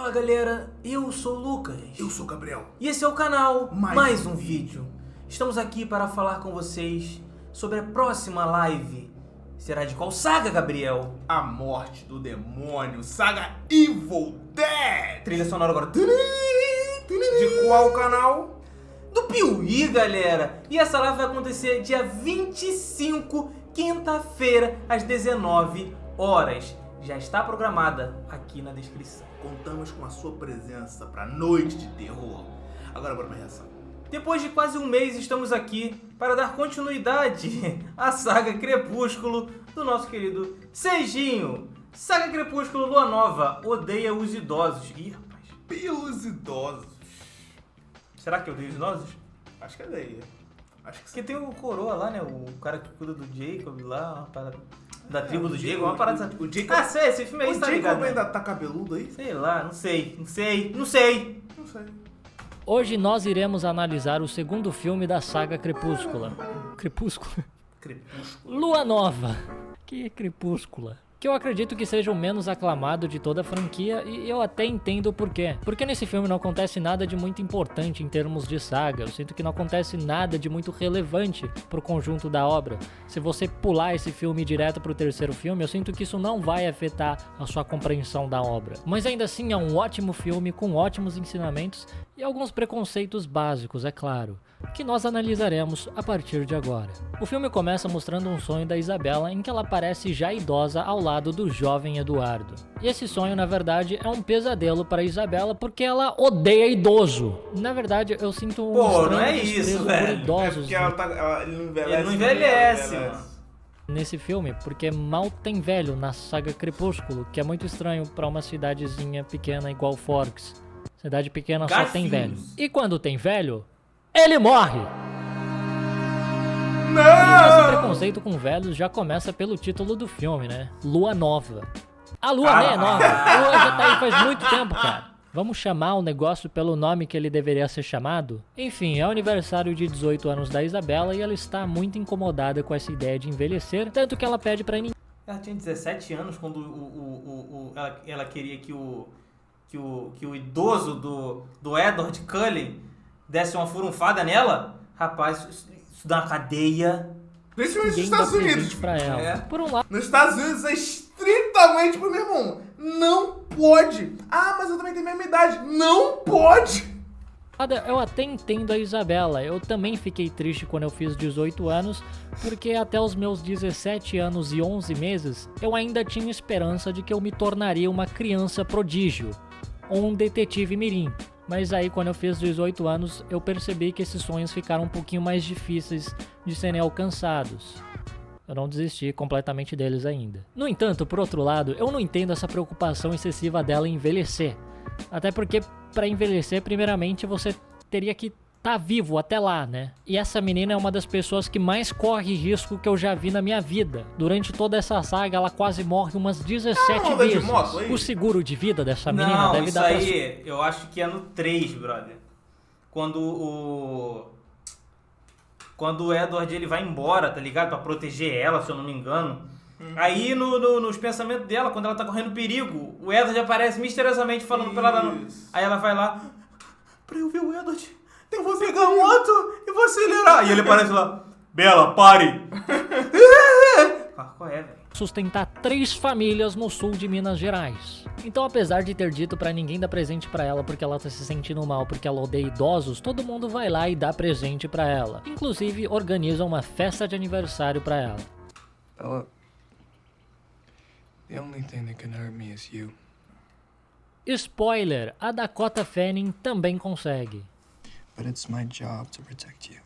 Fala galera, eu sou o Lucas. Eu sou o Gabriel. E esse é o canal Mais um vídeo. Vídeo. Estamos aqui para falar com vocês sobre a próxima live. Será de qual saga, Gabriel? A Morte do Demônio, saga Evil Dead. Trilha sonora agora. De qual canal? Do Piuí, galera. E essa live vai acontecer dia 25, quinta-feira, às 19 horas. Já está programada aqui na descrição. Contamos com a sua presença para noite de terror. Agora bora pra reação. Depois de quase um mês, estamos aqui para dar continuidade à saga Crepúsculo do nosso querido Serginho. Saga Crepúsculo Lua Nova odeia os idosos. Ih, rapaz. Pelos idosos. Será que odeia os idosos? Acho que é daí. Acho que Porque tem o coroa lá, né? O cara que cuida do Jacob lá, uma parada da tribo do Jacob, uma parada... O Jacob... Ah, sei, esse filme aí O tá Jacob ligado, né? ainda tá cabeludo aí? Sei lá, não sei. Não sei. Hoje nós iremos analisar o segundo filme da saga Crepúscula. Crepúscula? Crepúsculo. Lua Nova. Que Crepúscula? Que eu acredito que seja o menos aclamado de toda a franquia e eu até entendo o porquê. Porque nesse filme não acontece nada de muito importante em termos de saga. Eu sinto que não acontece nada de muito relevante pro conjunto da obra. Se você pular esse filme direto pro terceiro filme, eu sinto que isso não vai afetar a sua compreensão da obra. Mas ainda assim é um ótimo filme com ótimos ensinamentos e alguns preconceitos básicos, é claro, que nós analisaremos a partir de agora. O filme começa mostrando um sonho da Isabela em que ela parece já idosa ao lado do jovem Eduardo. E esse sonho, na verdade, é um pesadelo para Isabela porque ela odeia idoso. Na verdade, eu sinto um Pô, não é desprezo isso, por velho. idosos Ele não envelhece. Ele não envelhece, mano. nesse filme, porque mal tem velho na saga Crepúsculo, que é muito estranho para uma cidadezinha pequena igual Forks. Cidade pequena só tem velho. E quando tem velho, ele morre! E esse preconceito com velhos já começa pelo título do filme, né? Lua Nova. A lua nem é nova, a lua já tá aí faz muito tempo, cara. Vamos chamar o negócio pelo nome que ele deveria ser chamado? Enfim, é o aniversário de 18 anos da Isabela e ela está muito incomodada com essa ideia de envelhecer, tanto que ela pede pra ninguém. Ela tinha 17 anos quando ela queria que o idoso do Edward Cullen desse uma furunfada nela. Rapaz, isso dá uma cadeia. Principalmente nos Ninguém dá Estados Unidos. presente pra ela. É. Por um lado, Nos Estados Unidos é estritamente pro meu irmão. Não pode. Ah, mas eu também tenho a mesma idade. Não pode. eu até entendo a Isabela. Eu também fiquei triste quando eu fiz 18 anos, porque até os meus 17 anos e 11 meses, eu ainda tinha esperança de que eu me tornaria uma criança prodígio, ou um detetive mirim. Mas aí quando eu fiz 18 anos, eu percebi que esses sonhos ficaram um pouquinho mais difíceis de serem alcançados. Eu não desisti completamente deles ainda. No entanto, por outro lado, eu não entendo essa preocupação excessiva dela em envelhecer. Até porque, para envelhecer, primeiramente, você teria que estar vivo até lá, né? E essa menina é uma das pessoas que mais corre risco que eu já vi na minha vida. Durante toda essa saga, ela quase morre umas 17 anda de vezes. moto aí? O seguro de vida dessa menina Não, deve isso dar pra... aí eu acho que é no 3, brother. Quando o Edward ele vai embora, tá ligado? Pra proteger ela, se eu não me engano. Aí nos pensamentos dela, quando ela tá correndo perigo, o Edward aparece misteriosamente falando pra ela. Aí ela vai lá, pra eu ver o Edward, eu vou pegar a moto e vou acelerar. E ele aparece lá, Bela, pare! Qual é, velho? sustentar 3 famílias no sul de Minas Gerais. Então, apesar de ter dito pra ninguém dar presente pra ela porque ela tá se sentindo mal porque ela odeia idosos, todo mundo vai lá e dá presente pra ela. Inclusive, organiza uma festa de aniversário pra ela. Bella, the only thing that can hurt me is you. Spoiler, a Dakota Fanning também consegue. But it's my job to protect you.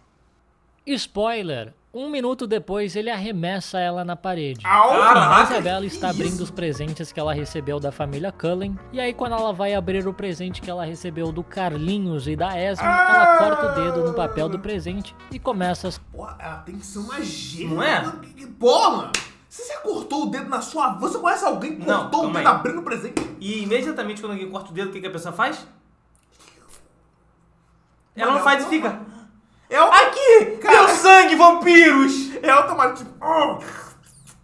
Spoiler, 1 minuto depois ele arremessa ela na parede. Caraca, A Isabela está que abrindo isso? os presentes que ela recebeu da família Cullen. E aí quando ela vai abrir o presente que ela recebeu do Carlinhos e da Esme, ela corta o dedo no papel do presente e começa a... Porra, ela tem que ser uma gêmea. Não é? Porra! Se você cortou o dedo na sua... Você conhece alguém que Não, cortou o calma dedo aí. abrindo o presente? E imediatamente quando alguém corta o dedo, o que a pessoa faz? Ela Não, não faz e não, fica... É o... Aqui! Cara. Meu sangue, vampiros! É automático, tipo...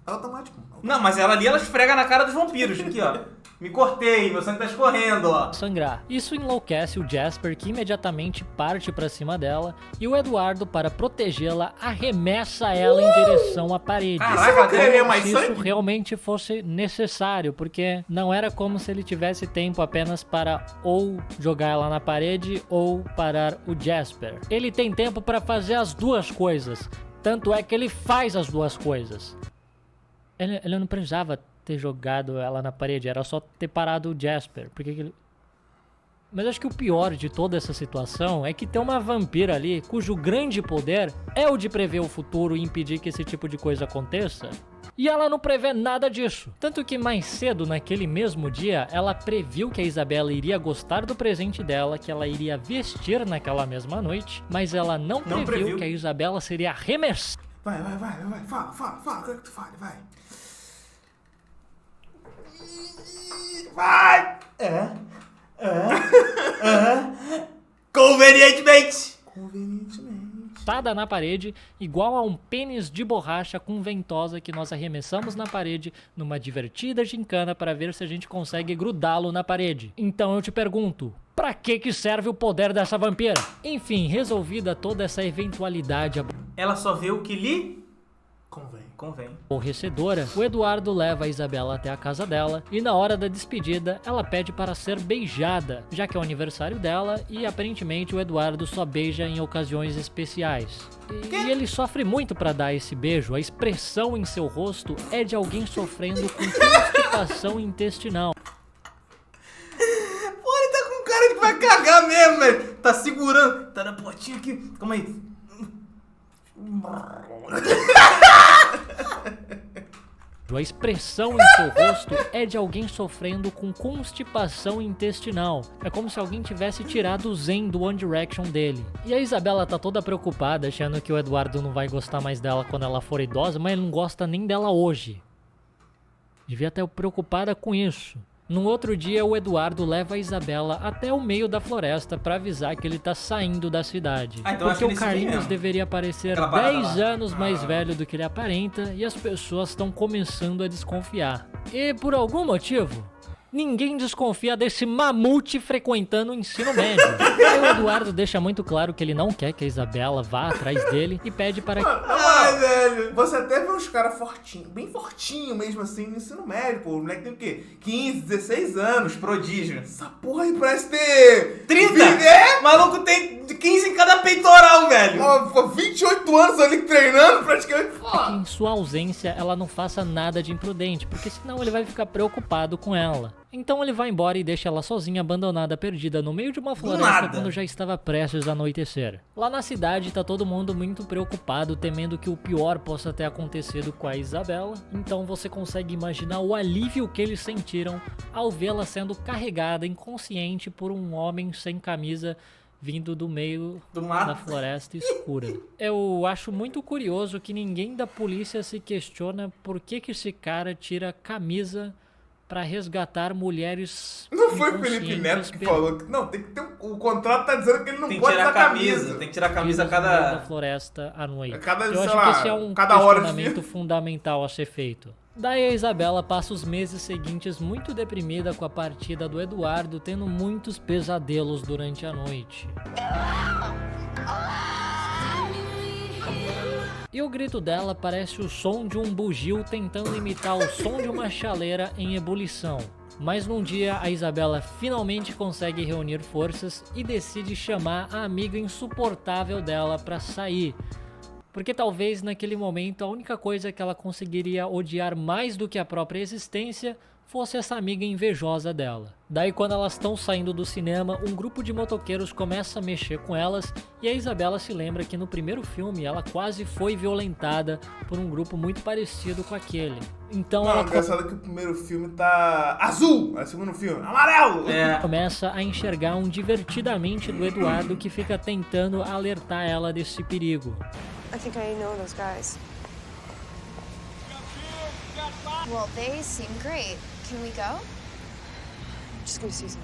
É automático. Não, mas ela ali, ela esfrega na cara dos vampiros. Aqui, ó. Me cortei, meu sangue tá escorrendo, ó. Sangrar. Isso enlouquece o Jasper, que imediatamente parte pra cima dela, e o Eduardo, para protegê-la, arremessa ela em direção à parede. Caraca, queria mais Se sangue? isso realmente fosse necessário, porque não era como se ele tivesse tempo apenas para ou jogar ela na parede ou parar o Jasper. Ele tem tempo para fazer as duas coisas, tanto é que ele faz as duas coisas. Ele não precisava ter jogado ela na parede, era só ter parado o Jasper. Por que que ele... Mas acho que o pior de toda essa situação é que tem uma vampira ali cujo grande poder é o de prever o futuro e impedir que esse tipo de coisa aconteça. E ela não prevê nada disso. Tanto que mais cedo, naquele mesmo dia, ela previu que a Isabela iria gostar do presente dela, que ela iria vestir naquela mesma noite, mas ela não previu que a Isabela seria arremessada. Vai. Fala. Quero que tu fale, vai. Vai! Convenientemente. Na parede, igual a um pênis de borracha com ventosa que nós arremessamos na parede numa divertida gincana para ver se a gente consegue grudá-lo na parede. Então eu te pergunto, pra que serve o poder dessa vampira? Enfim, resolvida toda essa eventualidade Ela só vê o que lhe Convém. aborrecedora, o Eduardo leva a Isabela até a casa dela e na hora da despedida ela pede para ser beijada, já que é o aniversário dela e aparentemente o Eduardo só beija em ocasiões especiais. E ele sofre muito para dar esse beijo, a expressão em seu rosto é de alguém sofrendo com constipação intestinal. Pô, ele tá com cara de que vai cagar mesmo, velho. Tá segurando. Tá na portinha aqui. Calma aí. A expressão em seu rosto é de alguém sofrendo com constipação intestinal. É como se alguém tivesse tirado o zen do One Direction dele. E a Isabela tá toda preocupada, achando que o Eduardo não vai gostar mais dela quando ela for idosa, mas ele não gosta nem dela hoje. Devia estar preocupada com isso. No outro dia, o Eduardo leva a Isabela até o meio da floresta para avisar que ele tá saindo da cidade. Então Porque o Carlinhos deveria parecer 10 anos mais velho do que ele aparenta e as pessoas estão começando a desconfiar. E por algum motivo, ninguém desconfia desse mamute frequentando o ensino médio. Aí o Eduardo deixa muito claro que ele não quer que a Isabela vá atrás dele e pede para... Ai, velho. Você até vê uns caras fortinhos, bem fortinho mesmo assim, no ensino médio, pô. O moleque tem o quê? 15, 16 anos. Prodígio. Essa porra aí parece ter... 30? É? Maluco tem 15 em cada peitoral, velho. Ó, 28 anos ali treinando praticamente. Que em sua ausência ela não faça nada de imprudente, porque senão ele vai ficar preocupado com ela. Então ele vai embora e deixa ela sozinha, abandonada, perdida no meio de uma floresta quando já estava prestes a anoitecer. Lá na cidade tá todo mundo muito preocupado, temendo que o pior possa ter acontecido com a Isabela. Então você consegue imaginar o alívio que eles sentiram ao vê-la sendo carregada inconsciente por um homem sem camisa vindo do meio da floresta escura. Eu acho muito curioso que ninguém da polícia se questiona por que esse cara tira a camisa pra resgatar mulheres. Não foi o Felipe Neto que falou que não, tem que ter o contrato tá dizendo que ele não pode tirar usar camisa. Tem que tirar a camisa a da cada... floresta à noite. A cada, Eu sei acho lá, que esse é um cada hora questionamento fundamental a ser feito. Daí a Isabela passa os meses seguintes muito deprimida com a partida do Eduardo, tendo muitos pesadelos durante a noite. E o grito dela parece o som de um bugio tentando imitar o som de uma chaleira em ebulição. Mas num dia, a Isabela finalmente consegue reunir forças e decide chamar a amiga insuportável dela pra sair. Porque talvez naquele momento a única coisa que ela conseguiria odiar mais do que a própria existência fosse essa amiga invejosa dela. Daí quando elas estão saindo do cinema, um grupo de motoqueiros começa a mexer com elas e a Isabela se lembra que no primeiro filme ela quase foi violentada por um grupo muito parecido com aquele. Então Não, ela engraçado que o primeiro filme tá azul, o segundo filme amarelo. começa a enxergar um divertidamente do Eduardo que fica tentando alertar ela desse perigo. I think I know those guys. Well, they seem great. Can we go? Just go see some.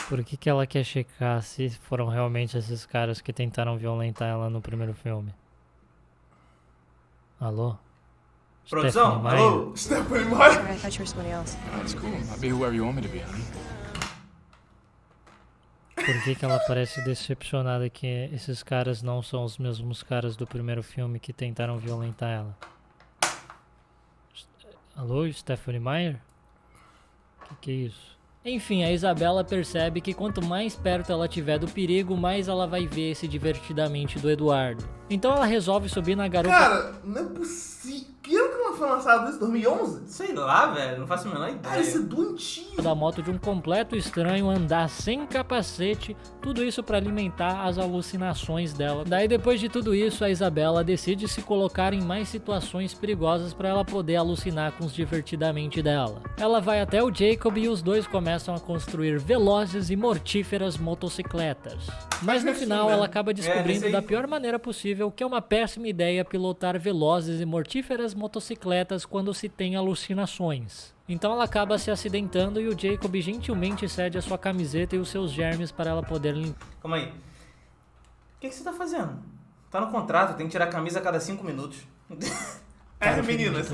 Por que ela quer checar se foram realmente esses caras que tentaram violentar ela no primeiro filme? Alô? Produção, Stephenie alô? Stephenie Meyer. Sorry, I thought you were somebody else. That's cool. I'll be whoever you want me to be, honey. Por que ela parece decepcionada que esses caras não são os mesmos caras do primeiro filme que tentaram violentar ela? Alô, Stephenie Meyer? Que é isso? Enfim, a Isabela percebe que quanto mais perto ela tiver do perigo, mais ela vai ver esse divertidamente do Eduardo. Então ela resolve subir na garota... Cara, não é possível. Que ano que não foi lançado isso? 2011? Sei lá, velho, não faço a menor ideia. Cara, isso é doentio. da moto de um completo estranho, andar sem capacete, tudo isso para alimentar as alucinações dela. Daí depois de tudo isso, a Isabela decide se colocar em mais situações perigosas para ela poder alucinar com os divertidamente dela. Ela vai até o Jacob e os dois começam a construir velozes e mortíferas motocicletas. Mas no final ela acaba descobrindo da pior maneira possível que é uma péssima ideia pilotar velozes e mortíferas motocicletas quando se tem alucinações. Então ela acaba se acidentando e o Jacob gentilmente cede a sua camiseta e os seus germes para ela poder limpar. Calma aí. O que você tá fazendo? Tá no contrato, tem que tirar a camisa a cada 5 minutos. Meninas.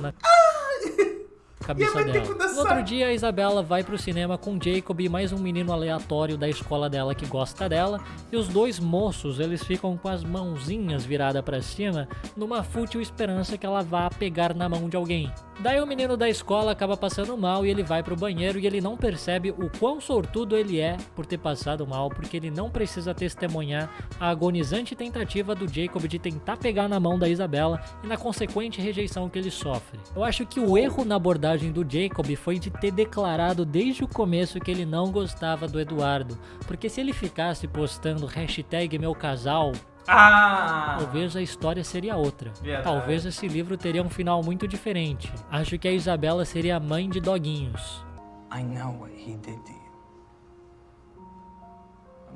Cabeça E a dela. Betty No outro dia, a Isabela vai pro cinema com Jacob e mais um menino aleatório da escola dela que gosta dela, e os dois moços, eles ficam com as mãozinhas viradas pra cima, numa fútil esperança que ela vá pegar na mão de alguém. Daí o menino da escola acaba passando mal e ele vai pro banheiro e ele não percebe o quão sortudo ele é por ter passado mal, porque ele não precisa testemunhar a agonizante tentativa do Jacob de tentar pegar na mão da Isabela e na consequente rejeição que ele sofre. Eu acho que o erro na abordagem do Jacob foi de ter declarado desde o começo que ele não gostava do Eduardo, porque se ele ficasse postando #MeuCasal, talvez a história seria outra. Verdade. Talvez esse livro teria um final muito diferente. Acho que a Isabela seria a mãe de doguinhos. I know what he did to you.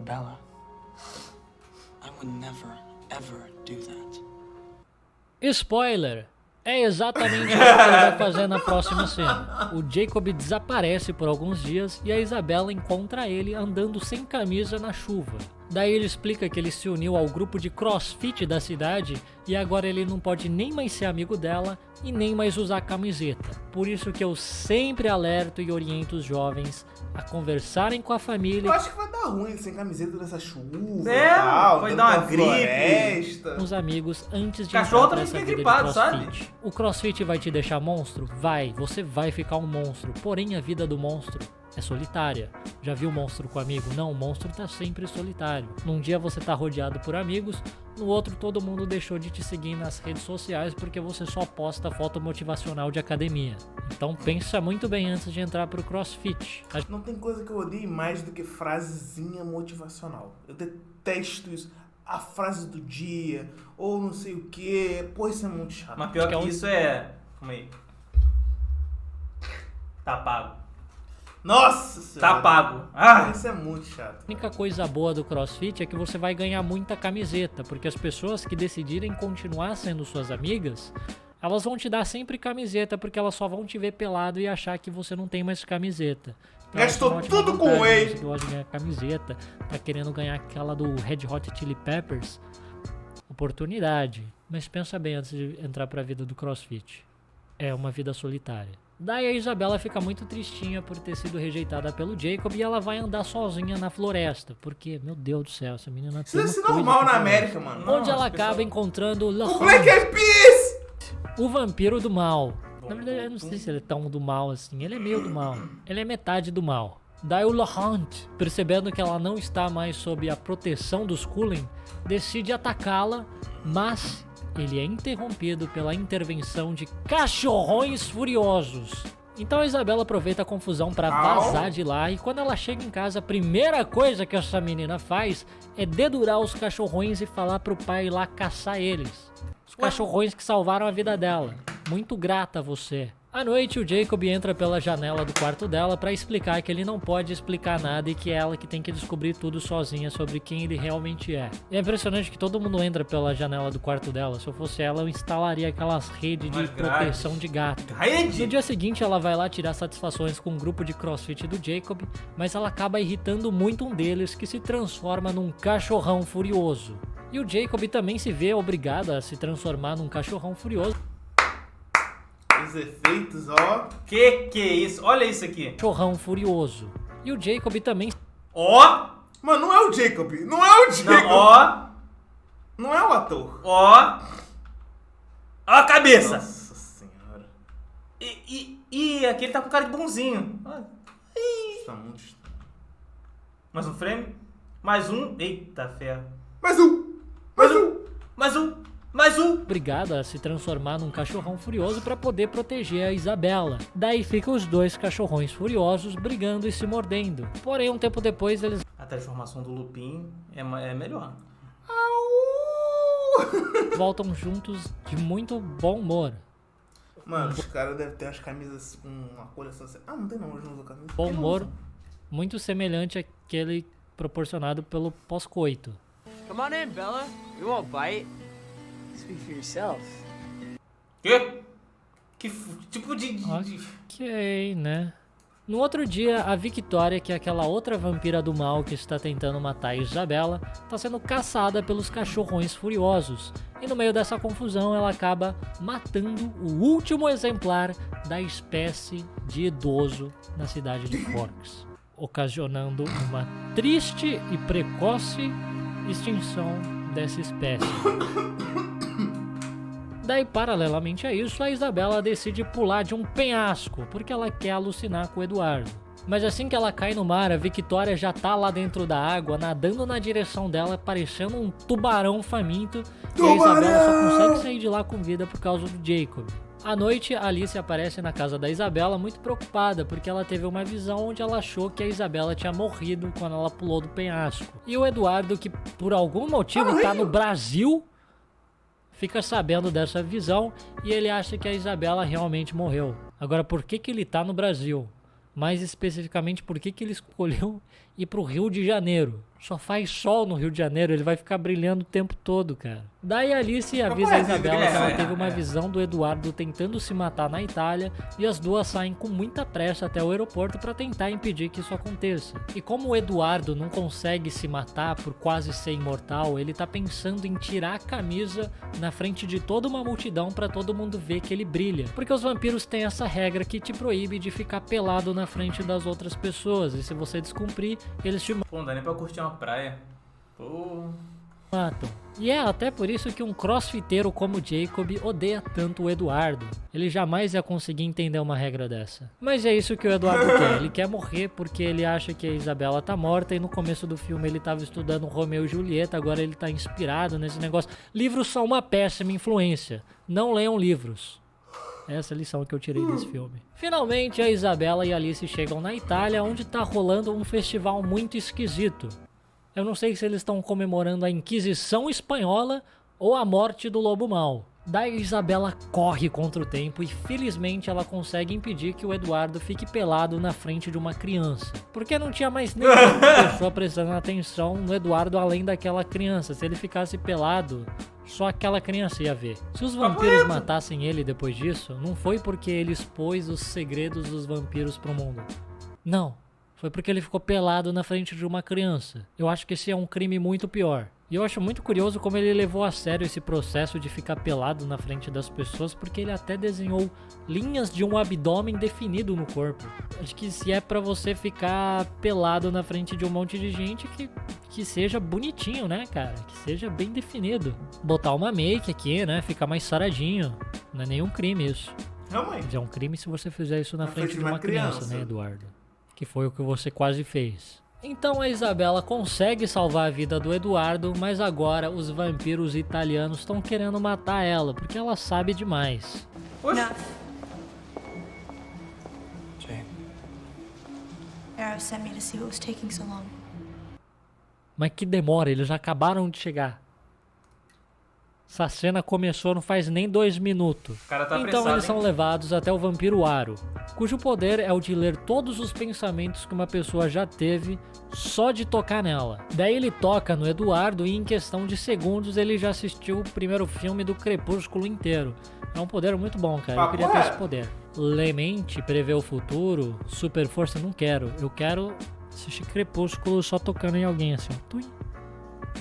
Bella, I would never, ever do that. Spoiler! É exatamente o que ele vai fazer na próxima cena. O Jacob desaparece por alguns dias e a Isabela encontra ele andando sem camisa na chuva. Daí ele explica que ele se uniu ao grupo de CrossFit da cidade e agora ele não pode nem mais ser amigo dela e nem mais usar camiseta. Por isso que eu sempre alerto e oriento os jovens a conversarem com a família. Eu acho que vai dar ruim sem camiseta nessa chuva É, e tal. vai dentro dar uma da gripe. floresta. Com os amigos antes de Cachorro entrar pra também essa fica vida gripado, de CrossFit. O CrossFit vai te deixar monstro? Vai, você vai ficar um monstro. Porém, a vida do monstro é solitária. Já viu monstro com amigo? Não, o monstro tá sempre solitário. Num dia você tá rodeado por amigos, no outro todo mundo deixou de te seguir nas redes sociais porque você só posta foto motivacional de academia. Então pensa muito bem antes de entrar pro CrossFit. Não tem coisa que eu odeie mais do que frasezinha motivacional. Eu detesto isso. A frase do dia, ou não sei o que. Pô, isso é muito chato. Mas pior Acho que que é isso é... Calma aí. Tá pago. Nossa senhora. Tá pago. Ah! Isso é muito chato. A única coisa boa do CrossFit é que você vai ganhar muita camiseta, porque as pessoas que decidirem continuar sendo suas amigas, elas vão te dar sempre camiseta, porque elas só vão te ver pelado e achar que você não tem mais camiseta. Então, Gastou essa é uma ótima tudo com vantagem, whey. Você gosta de ganhar camiseta, tá querendo ganhar aquela do Red Hot Chili Peppers, oportunidade. Mas pensa bem antes de entrar pra vida do CrossFit. É uma vida solitária. Daí a Isabela fica muito tristinha por ter sido rejeitada pelo Jacob e ela vai andar sozinha na floresta. Porque, meu Deus do céu, essa menina Isso tem deve uma ser coisa normal que na parece. América, mano. Onde Nossa, ela pessoal. acaba encontrando O Laurent, Black Eyed Peas! o vampiro do mal. Na verdade, eu não sei se ele é tão do mal assim. Ele é meio do mal. Ele é metade do mal. Daí o Laurent, percebendo que ela não está mais sob a proteção dos Cullen, decide atacá-la, mas ele é interrompido pela intervenção de cachorrões furiosos. Então a Isabela aproveita a confusão pra vazar de lá e quando ela chega em casa, a primeira coisa que essa menina faz é dedurar os cachorrões e falar pro pai ir lá caçar eles. Os cachorrões que salvaram a vida dela. Muito grata a você. À noite, o Jacob entra pela janela do quarto dela pra explicar que ele não pode explicar nada e que é ela que tem que descobrir tudo sozinha sobre quem ele realmente é. E é impressionante que todo mundo entra pela janela do quarto dela. Se eu fosse ela, eu instalaria aquelas redes de Umas grades. proteção de gato. No Rede! dia seguinte, ela vai lá tirar satisfações com um grupo de CrossFit do Jacob, mas ela acaba irritando muito um deles, que se transforma num cachorrão furioso. E o Jacob também se vê obrigado a se transformar num cachorrão furioso. Os efeitos, ó. Que é isso? Olha isso aqui. Cachorrão furioso. E o Jacob também Ó! Mano, não é o Jacob. Não é o Jacob. Não, ó! Não é o ator. Ó! Ó a cabeça! Nossa senhora. E aqui ele tá com cara de bonzinho. Isso tá muito estranho. Mais um frame? Mais um. Eita ferro. Mais um. Mais um. Mais um. Mais um. obrigado a se transformar num cachorrão furioso para poder proteger a Isabela. Daí ficam os dois cachorrões furiosos brigando e se mordendo. Porém, um tempo depois eles A transformação do Lupin é melhor. voltam juntos de muito bom humor. Mano, os caras devem ter umas camisas com uma cor assim. Ah, não tem não, hoje não usam camisa. Bom humor muito semelhante àquele proporcionado pelo pós-coito. Come on in, Bella. We won't bite. Speak for yourself. Quê? Que tipo de... Ok, né? No outro dia, a Victoria, que é aquela outra vampira do mal que está tentando matar a Isabela, está sendo caçada pelos cachorrões furiosos. E no meio dessa confusão, ela acaba matando o último exemplar da espécie de idoso na cidade de Forks, ocasionando uma triste e precoce extinção dessa espécie. Daí, paralelamente a isso, a Isabela decide pular de um penhasco, porque ela quer alucinar com o Eduardo. Mas assim que ela cai no mar, a Victoria já tá lá dentro da água, nadando na direção dela, parecendo um tubarão faminto. E a Isabela só consegue sair de lá com vida por causa do Jacob. À noite, a Alice aparece na casa da Isabela muito preocupada, porque ela teve uma visão onde ela achou que a Isabela tinha morrido quando ela pulou do penhasco. E o Eduardo, que por algum motivo tá no Brasil, fica sabendo dessa visão e ele acha que a Isabela realmente morreu. Agora, por que ele tá no Brasil? Mais especificamente, por que ele escolheu ir pro Rio de Janeiro? Só faz sol no Rio de Janeiro, ele vai ficar brilhando o tempo todo, cara. Daí a Alice avisa a Isabela que ela teve uma visão do Eduardo tentando se matar na Itália e as duas saem com muita pressa até o aeroporto para tentar impedir que isso aconteça. E como o Eduardo não consegue se matar por quase ser imortal, ele tá pensando em tirar a camisa na frente de toda uma multidão para todo mundo ver que ele brilha. Porque os vampiros têm essa regra que te proíbe de ficar pelado na frente das outras pessoas, e se você descumprir, eles te Pô, não dá nem pra curtir uma praia. Pô... matam. E é até por isso que um crossfiteiro como Jacob odeia tanto o Eduardo. Ele jamais ia conseguir entender uma regra dessa. Mas é isso que o Eduardo quer. Ele quer morrer porque ele acha que a Isabela tá morta e no começo do filme ele tava estudando Romeu e Julieta, agora ele tá inspirado nesse negócio. Livros são uma péssima influência. Não leiam livros. Essa é a lição que eu tirei desse filme. Finalmente, a Isabela e a Alice chegam na Itália, onde tá rolando um festival muito esquisito. Eu não sei se eles estão comemorando a Inquisição Espanhola ou a morte do Lobo Mau. Daí Isabela corre contra o tempo e felizmente ela consegue impedir que o Eduardo fique pelado na frente de uma criança. Porque não tinha mais nenhuma pessoa prestando atenção no Eduardo além daquela criança. Se ele ficasse pelado, só aquela criança ia ver. Se os vampiros matassem ele depois disso, não foi porque ele expôs os segredos dos vampiros pro mundo. Não. Foi porque ele ficou pelado na frente de uma criança. Eu acho que esse é um crime muito pior. E eu acho muito curioso como ele levou a sério esse processo de ficar pelado na frente das pessoas, porque ele até desenhou linhas de um abdômen definido no corpo. Acho que se é pra você ficar pelado na frente de um monte de gente, que seja bonitinho, né, cara? Que seja bem definido. Botar uma make aqui, né? Ficar mais saradinho. Não é nenhum crime isso. Realmente. É um crime se você fizer isso na frente de uma criança, né, Eduardo? Que foi o que você quase fez. Então a Isabela consegue salvar a vida do Eduardo, mas agora os vampiros italianos estão querendo matar ela, porque ela sabe demais. Enough. Jane. Arrow sent me to see what was taking so long. Mas que demora, eles já acabaram de chegar. Essa cena começou não faz nem 2 minutos. O cara tá Então apressado, eles são hein? levados até o vampiro Aro, cujo poder é o de ler todos os pensamentos que uma pessoa já teve só de tocar nela. Daí ele toca no Eduardo e em questão de segundos ele já assistiu o primeiro filme do Crepúsculo inteiro. É um poder muito bom, cara. Eu queria ter esse poder. Lemente, prever o futuro, super força, não quero. Eu quero assistir Crepúsculo só tocando em alguém assim, ó. Tui.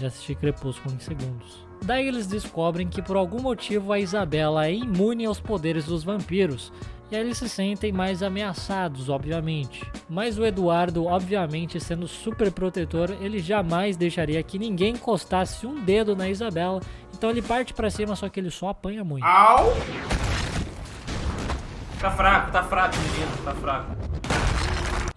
Já assisti Crepúsculo em segundos. Daí eles descobrem que por algum motivo a Isabela é imune aos poderes dos vampiros, e aí eles se sentem mais ameaçados, obviamente. Mas o Eduardo, obviamente, sendo super protetor, ele jamais deixaria que ninguém encostasse um dedo na Isabela, então ele parte pra cima, só que ele só apanha muito. Au! Tá fraco, menino, tá fraco.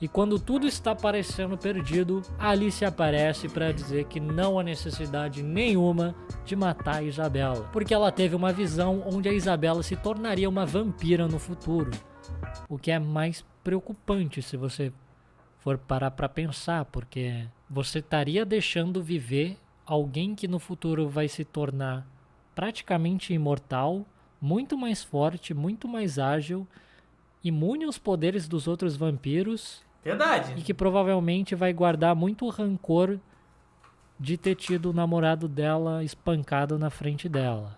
E quando tudo está parecendo perdido, a Alice aparece para dizer que não há necessidade nenhuma de matar a Isabela, porque ela teve uma visão onde a Isabela se tornaria uma vampira no futuro, o que é mais preocupante se você for parar para pensar, porque você estaria deixando viver alguém que no futuro vai se tornar praticamente imortal, muito mais forte, muito mais ágil, imune aos poderes dos outros vampiros. Verdade. E que provavelmente vai guardar muito rancor de ter tido o namorado dela espancado na frente dela.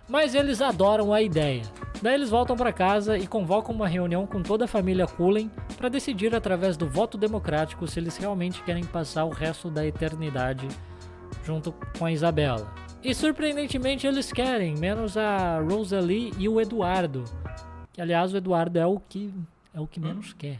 Mas eles adoram a ideia. Daí eles voltam para casa e convocam uma reunião com toda a família Cullen para decidir através do voto democrático se eles realmente querem passar o resto da eternidade junto com a Isabela. E surpreendentemente eles querem, menos a Rosalie e o Eduardo. Que aliás o Eduardo é o que menos quer.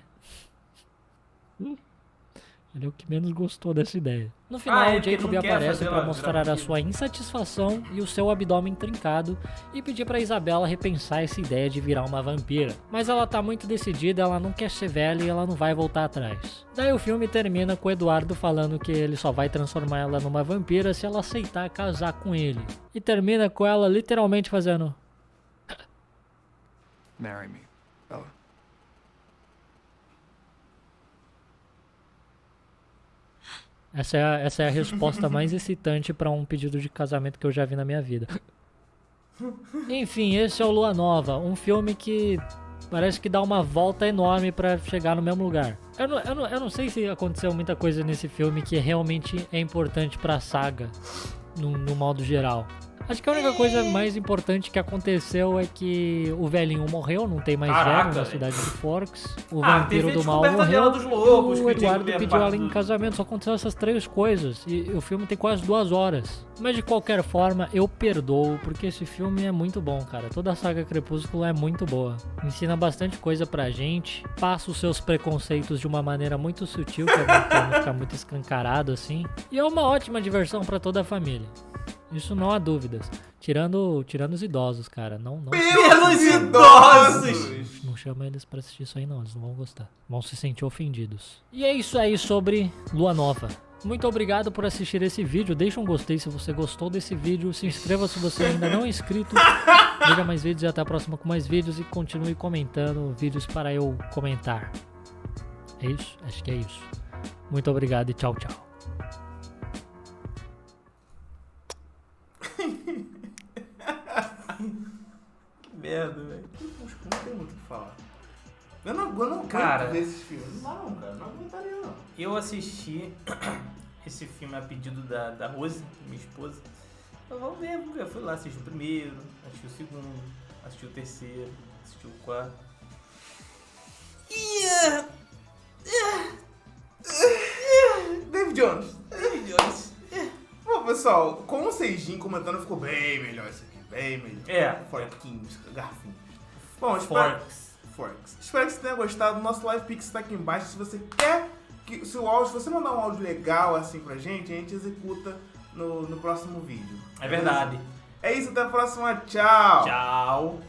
Ele é o que menos gostou dessa ideia. No final, o Jacob aparece para mostrar a sua insatisfação e o seu abdômen trincado e pedir para Isabela repensar essa ideia de virar uma vampira. Mas ela tá muito decidida, ela não quer ser velha e ela não vai voltar atrás. Daí o filme termina com o Eduardo falando que ele só vai transformar ela numa vampira se ela aceitar casar com ele. E termina com ela literalmente fazendo... Marry me, Bella. Essa é a resposta mais excitante para um pedido de casamento que eu já vi na minha vida. Enfim, esse é o Lua Nova, um filme que parece que dá uma volta enorme para chegar no mesmo lugar. Eu não sei se aconteceu muita coisa nesse filme que realmente é importante para a saga, no modo geral. Acho que a única coisa mais importante que aconteceu é que o velhinho morreu, não tem mais velho na cidade de Forks. O vampiro do mal morreu dos lobos, e o Eduardo pediu ela em casamento. Só aconteceu essas três coisas e o filme tem quase 2 horas. Mas de qualquer forma, eu perdoo, porque esse filme é muito bom, cara. Toda a saga Crepúsculo é muito boa. Ensina bastante coisa pra gente, passa os seus preconceitos de uma maneira muito sutil, pra não ficar muito escancarado assim. E é uma ótima diversão pra toda a família. Isso não há dúvidas. Tirando os idosos, cara. Não pelos idosos! Não chama eles pra assistir isso aí, não. Eles não vão gostar. Vão se sentir ofendidos. E é isso aí sobre Lua Nova. Muito obrigado por assistir esse vídeo. Deixa um gostei se você gostou desse vídeo. Se inscreva se você ainda não é inscrito. Veja mais vídeos e até a próxima com mais vídeos. E continue comentando vídeos para eu comentar. É isso? Acho que é isso. Muito obrigado e tchau, tchau. Que merda, velho. Não tem muito o que falar. Eu não aguento ver esses filmes. Não, cara. Não aguentaria, não. Eu assisti esse filme a pedido da Rose, minha esposa. Então vamos ver. Eu fui lá, assisti o primeiro, assisti o segundo, assisti o terceiro, assisti o quarto. David Jones. Bom, pessoal, com o Seijin comentando, ficou bem melhor isso aqui. Bem melhor. Forquinhos, garfinhos. Bom, Forks. Espero que você tenha gostado. Nosso Live Pix está aqui embaixo. Se você quer se você mandar um áudio legal assim pra gente, a gente executa no próximo vídeo. É verdade. É isso, até a próxima. Tchau. Tchau.